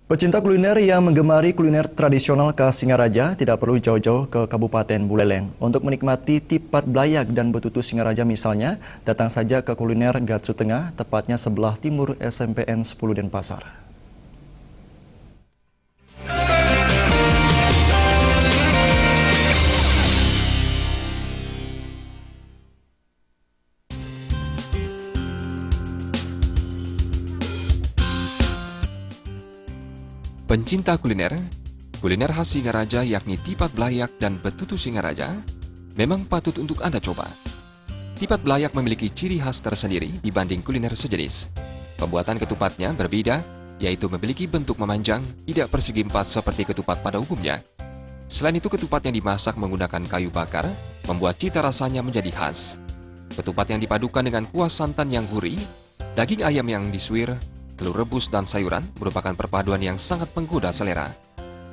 Pecinta kuliner yang menggemari kuliner tradisional khas Singaraja tidak perlu jauh-jauh ke Kabupaten Buleleng. Untuk menikmati tipat belayak dan betutu Singaraja misalnya, datang saja ke kuliner Gatsu Tengah, tepatnya sebelah timur SMPN 10 Denpasar. Pencinta kuliner khas Singaraja yakni tipat belayak dan betutu Singaraja memang patut untuk Anda coba. Tipat belayak memiliki ciri khas tersendiri dibanding kuliner sejenis. Pembuatan ketupatnya berbeda, yaitu memiliki bentuk memanjang, tidak persegi empat seperti ketupat pada umumnya. Selain itu, ketupat yang dimasak menggunakan kayu bakar membuat cita rasanya menjadi khas. Ketupat yang dipadukan dengan kuah santan yang gurih, daging ayam yang disuir, telur rebus dan sayuran merupakan perpaduan yang sangat menggoda selera.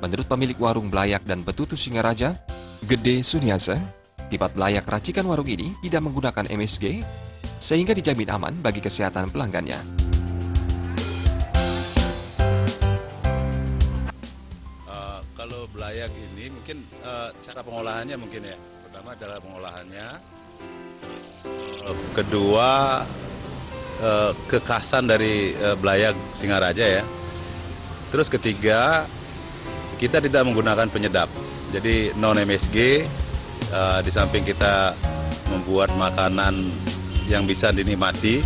Menurut pemilik warung belayak dan betutu Singaraja, Gede Suniasa, tipat belayak racikan warung ini tidak menggunakan MSG, sehingga dijamin aman bagi kesehatan pelanggannya. Kalau belayak ini mungkin cara pengolahannya mungkin ya. Pertama adalah pengolahannya, terus kedua kekhasan dari belayak Singaraja ya. Terus ketiga, kita tidak menggunakan penyedap. Jadi non MSG, di samping kita membuat makanan yang bisa dinikmati,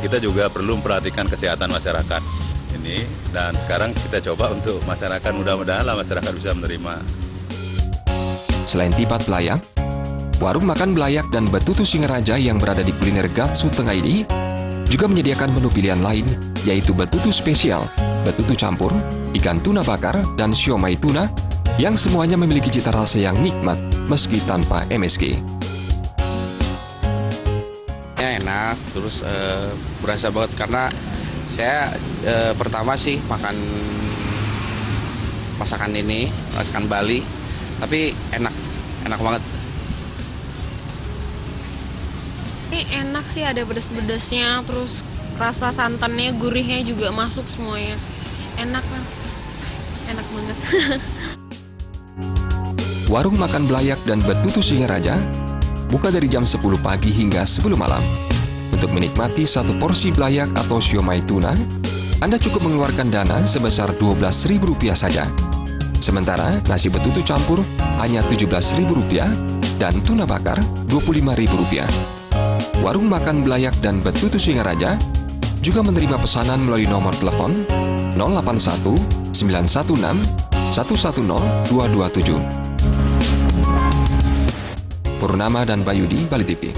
kita juga perlu memperhatikan kesehatan masyarakat ini. Dan sekarang kita coba untuk masyarakat, mudah-mudahan masyarakat bisa menerima. Selain tipat belayak, warung makan belayak dan betutu Singaraja yang berada di kuliner Gatsu Tengah ini juga menyediakan menu pilihan lain, yaitu betutu spesial, betutu campur, ikan tuna bakar, dan siomay tuna, yang semuanya memiliki cita rasa yang nikmat meski tanpa MSG. Ya enak, terus berasa banget karena saya pertama sih makan masakan ini, masakan Bali, tapi enak banget. Ini enak sih, ada pedes-pedesnya, terus rasa santannya, gurihnya juga masuk semuanya. Enak kan? Enak banget. Warung makan belayak dan betutu Singaraja buka dari jam 10 pagi hingga 10 malam. Untuk menikmati satu porsi belayak atau siomay tuna, Anda cukup mengeluarkan dana sebesar Rp12.000 saja. Sementara nasi betutu campur hanya Rp17.000 dan tuna bakar Rp25.000. Warung makan belayak dan betutu Singaraja juga menerima pesanan melalui nomor telepon 081 916 110 227. Purnama dan Bayudi, Bali TV.